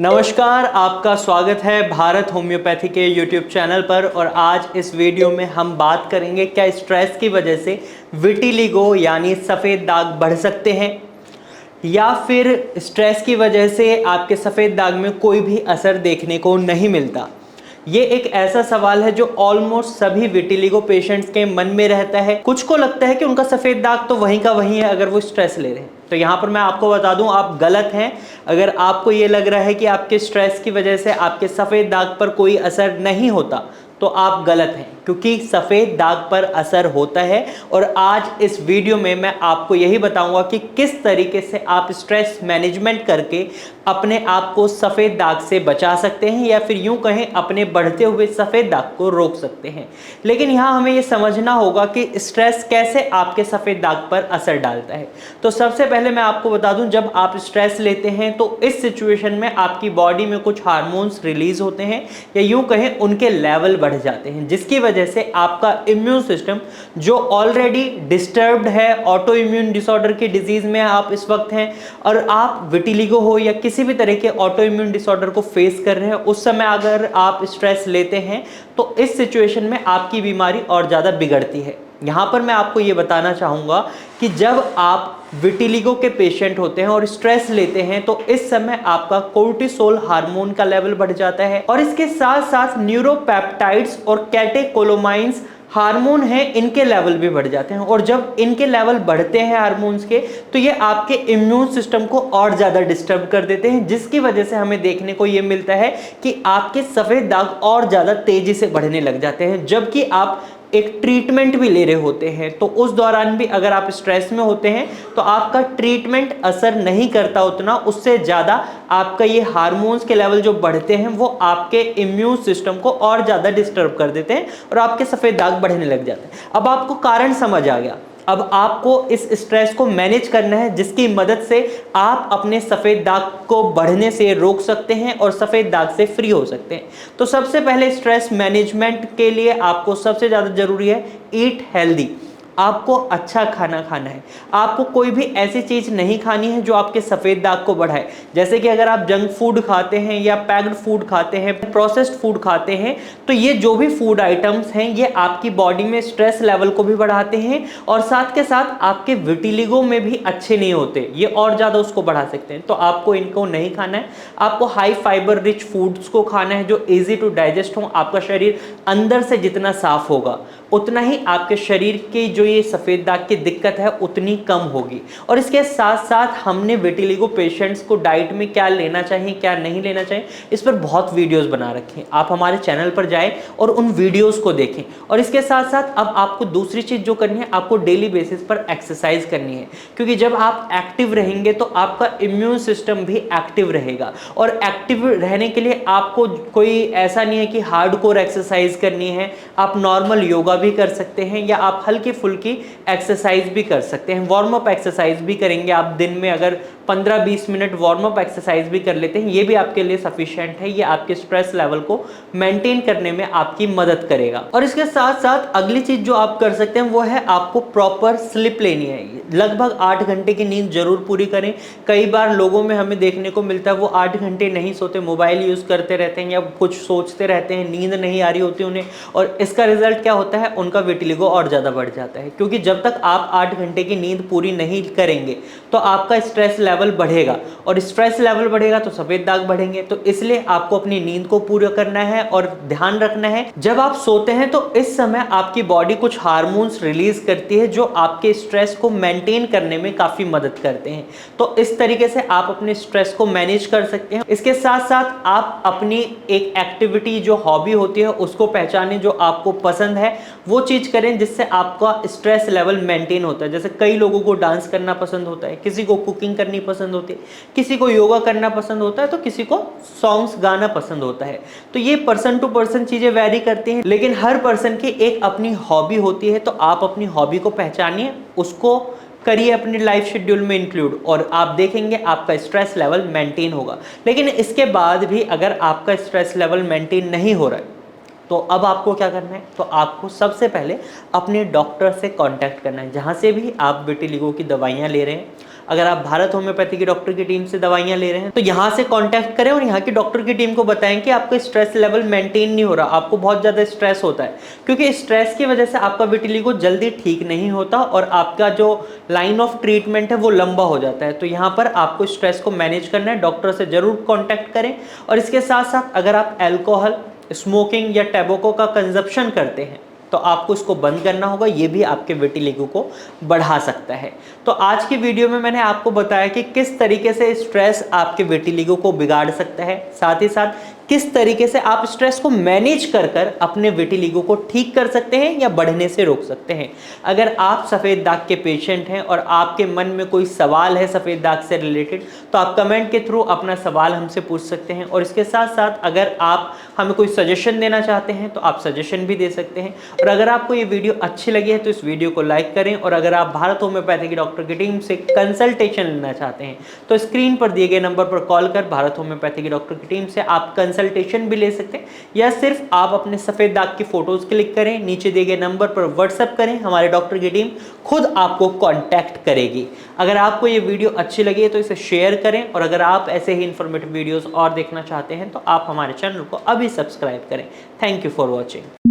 नमस्कार, आपका स्वागत है भारत होम्योपैथी के YouTube चैनल पर। और आज इस वीडियो में हम बात करेंगे क्या स्ट्रेस की वजह से विटिलिगो यानी सफ़ेद दाग बढ़ सकते हैं या फिर स्ट्रेस की वजह से आपके सफ़ेद दाग में कोई भी असर देखने को नहीं मिलता। ये एक ऐसा सवाल है जो ऑलमोस्ट सभी विटिलिगो पेशेंट्स के मन में रहता है। कुछ को लगता है कि उनका सफ़ेद दाग तो वहीं का वहीं है अगर वो स्ट्रेस ले रहे हैं। तो यहाँ पर मैं आपको बता दूं, आप गलत हैं। अगर आपको ये लग रहा है कि आपके स्ट्रेस की वजह से आपके सफ़ेद दाग पर कोई असर नहीं होता तो आप गलत हैं, क्योंकि सफ़ेद दाग पर असर होता है। और आज इस वीडियो में मैं आपको यही बताऊंगा कि किस तरीके से आप स्ट्रेस मैनेजमेंट करके अपने आप को सफ़ेद दाग से बचा सकते हैं या फिर यूं कहें अपने बढ़ते हुए सफ़ेद दाग को रोक सकते हैं। लेकिन यहाँ हमें ये समझना होगा कि स्ट्रेस कैसे आपके सफ़ेद दाग पर असर डालता है। तो सबसे पहले मैं आपको बता दूं, जब आप स्ट्रेस लेते हैं तो इस सिचुएशन में आपकी बॉडी में कुछ हार्मोन्स रिलीज होते हैं या यूं कहें उनके लेवल बढ़ जाते हैं, जिसकी वजह से आपका इम्यून सिस्टम जो ऑलरेडी डिस्टर्ब्ड है, ऑटो इम्यून डिसऑर्डर की डिजीज में आप इस वक्त हैं और आप विटिलिगो हो या किसी भी तरह के ऑटो इम्यून डिसऑर्डर को फेस कर रहे हैं, उस समय अगर आप स्ट्रेस लेते हैं तो इस सिचुएशन में आपकी बीमारी और ज़्यादा बिगड़ती है। यहाँ पर मैं आपको ये बताना चाहूँगा कि जब आप विटिलिगो के पेशेंट होते हैं और स्ट्रेस लेते हैं तो इस समय आपका कोर्टिसोल हार्मोन का लेवल बढ़ जाता है और इसके साथ साथ न्यूरोपेप्टाइड्स और कैटेकोलोमाइंस हार्मोन हैं, इनके लेवल भी बढ़ जाते हैं। और जब इनके लेवल बढ़ते हैं हार्मोन्स के, तो ये आपके इम्यून सिस्टम को और ज़्यादा डिस्टर्ब कर देते हैं, जिसकी वजह से हमें देखने को ये मिलता है कि आपके सफ़ेद दाग और ज़्यादा तेज़ी से बढ़ने लग जाते हैं। जबकि आप एक ट्रीटमेंट भी ले रहे होते हैं तो उस दौरान भी अगर आप स्ट्रेस में होते हैं तो आपका ट्रीटमेंट असर नहीं करता उतना, उससे ज़्यादा आपका ये हार्मोन्स के लेवल जो बढ़ते हैं वो आपके इम्यून सिस्टम को और ज़्यादा डिस्टर्ब कर देते हैं और आपके सफ़ेद दाग बढ़ने लग जाते हैं। अब आपको कारण समझ आ गया। अब आपको इस स्ट्रेस को मैनेज करना है, जिसकी मदद से आप अपने सफ़ेद दाग को बढ़ने से रोक सकते हैं और सफ़ेद दाग से फ्री हो सकते हैं। तो सबसे पहले स्ट्रेस मैनेजमेंट के लिए आपको सबसे ज़्यादा ज़रूरी है ईट हेल्दी। आपको अच्छा खाना खाना है। आपको कोई भी ऐसी चीज़ नहीं खानी है जो आपके सफ़ेद दाग को बढ़ाए। जैसे कि अगर आप जंक फूड खाते हैं या पैक्ड फूड खाते हैं, प्रोसेस्ड फूड खाते हैं, तो ये जो भी फूड आइटम्स हैं ये आपकी बॉडी में स्ट्रेस लेवल को भी बढ़ाते हैं और साथ के साथ आपके विटिलिगो में भी अच्छे नहीं होते, ये और ज़्यादा उसको बढ़ा सकते हैं। तो आपको इनको नहीं खाना है। आपको हाई फाइबर रिच फूड्स को खाना है जो ईजी टू डाइजेस्ट हो। आपका शरीर अंदर से जितना साफ होगा उतना ही आपके शरीर की जो ये सफ़ेद दाग की दिक्कत है उतनी कम होगी। और इसके साथ साथ हमने विटिलिगो पेशेंट्स को डाइट में क्या लेना चाहिए क्या नहीं लेना चाहिए इस पर बहुत वीडियोस बना रखे हैं। आप हमारे चैनल पर जाएं और उन वीडियोस को देखें। और इसके साथ साथ अब आपको दूसरी चीज़ जो करनी है, आपको डेली बेसिस पर एक्सरसाइज करनी है, क्योंकि जब आप एक्टिव रहेंगे तो आपका इम्यून सिस्टम भी एक्टिव रहेगा। और एक्टिव रहने के लिए आपको कोई ऐसा नहीं है कि हार्डकोर एक्सरसाइज करनी है, आप नॉर्मल योगा भी कर सकते हैं या आप हल्की फुल्की एक्सरसाइज भी कर सकते हैं। वार्म अप एक्सरसाइज भी करेंगे आप, दिन में अगर 15-20 मिनट वार्म अप एक्सरसाइज भी कर लेते हैं, ये भी आपके लिए सफिशिएंट है। ये आपके स्ट्रेस लेवल को मेंटेन करने में आपकी मदद करेगा। और इसके साथ साथ अगली चीज जो आप कर सकते हैं वो है आपको प्रॉपर स्लिप लेनी है। लगभग 8 घंटे की नींद जरूर पूरी करें। कई बार लोगों में हमें देखने को मिलता है वो 8 घंटे नहीं सोते, मोबाइल यूज करते रहते हैं या कुछ सोचते रहते हैं, नींद नहीं आ रही होती उन्हें, और इसका रिजल्ट क्या होता है, उनका विटिलिगो और ज़्यादा बढ़ जाता है। क्योंकि जब तक आप 8 घंटे की नींद पूरी नहीं करेंगे तो आपका स्ट्रेस लेवल बढ़ेगा और स्ट्रेस लेवल बढ़ेगा तो सफ़ेद दाग बढ़ेंगे। तो इसलिए आपको अपनी नींद को पूरा करना है और ध्यान रखना है जब आप सोते हैं तो इस समय आपकी बॉडी कुछ हार्मोन्स रिलीज करती है जो आपके स्ट्रेस को मेंटेन करने में काफ़ी मदद करते हैं। तो इस तरीके से आप अपने स्ट्रेस को मैनेज कर सकते हैं। इसके साथ साथ आप अपनी एक एक्टिविटी जो हॉबी होती है उसको पहचानें, जो आपको पसंद है वो चीज़ करें जिससे आपका स्ट्रेस लेवल मेंटेन होता है। जैसे कई लोगों को डांस करना पसंद होता है, किसी को कुकिंग करनी पसंद होती है, किसी को योगा करना पसंद होता है, तो किसी को सॉन्ग्स गाना पसंद होता है। तो ये पर्सन टू पर्सन चीज़ें वैरी करती हैं, लेकिन हर पर्सन की एक अपनी हॉबी होती है। तो आप अपनी हॉबी को पहचानिए, उसको करिए अपने लाइफ शेड्यूल में इंक्लूड, और आप देखेंगे आपका स्ट्रेस लेवल मेंटेन होगा। लेकिन इसके बाद भी अगर आपका स्ट्रेस लेवल मेंटेन नहीं हो रहा है तो अब आपको क्या करना है, तो आपको सबसे पहले अपने डॉक्टर से कांटेक्ट करना है, जहाँ से भी आप विटिलिगो की दवाइयाँ ले रहे हैं। अगर आप भारत होम्योपैथी की डॉक्टर की टीम से दवाइयाँ ले रहे हैं तो यहाँ से कांटेक्ट करें और यहाँ की डॉक्टर की टीम को बताएं कि आपका स्ट्रेस लेवल मेंटेन नहीं हो रहा, आपको बहुत ज़्यादा स्ट्रेस होता है, क्योंकि स्ट्रेस की वजह से आपका विटिलिगो जल्दी ठीक नहीं होता और आपका जो लाइन ऑफ ट्रीटमेंट है वो लंबा हो जाता है। तो यहाँ पर आपको स्ट्रेस को मैनेज करना है, डॉक्टर से जरूर कॉन्टैक्ट करें। और इसके साथ साथ अगर आप एल्कोहल, स्मोकिंग या टैबेको का कंजप्शन करते हैं तो आपको इसको बंद करना होगा, ये भी आपके विटिलिगो को बढ़ा सकता है। तो आज की वीडियो में मैंने आपको बताया कि किस तरीके से स्ट्रेस आपके विटिलिगो को बिगाड़ सकता है, साथ ही साथ किस तरीके से आप स्ट्रेस को मैनेज कर कर अपने विटिलिगो को ठीक कर सकते हैं या बढ़ने से रोक सकते हैं। अगर आप सफ़ेद दाग के पेशेंट हैं और आपके मन में कोई सवाल है सफ़ेद दाग से रिलेटेड तो आप कमेंट के थ्रू अपना सवाल हमसे पूछ सकते हैं। और इसके साथ साथ अगर आप हमें कोई सजेशन देना चाहते हैं तो आप सजेशन भी दे सकते हैं। और अगर आपको ये वीडियो अच्छी लगी है तो इस वीडियो को लाइक करें। और अगर आप भारत होम्योपैथी की डॉक्टर की टीम से कंसल्टेशन लेना चाहते हैं तो स्क्रीन पर दिए गए नंबर पर कॉल कर भारत होम्योपैथी की डॉक्टर की टीम से आप कंसल्टेशन भी ले सकते हैं, या सिर्फ आप अपने सफ़ेद दाग की फोटोज क्लिक करें, नीचे दिए गए नंबर पर व्हाट्सएप करें, हमारे डॉक्टर की टीम खुद आपको कांटेक्ट करेगी। अगर आपको ये वीडियो अच्छी लगी है तो इसे शेयर करें। और अगर आप ऐसे ही इंफॉर्मेटिव वीडियोस और देखना चाहते हैं तो आप हमारे चैनल को अभी सब्सक्राइब करें। Thank you for watching.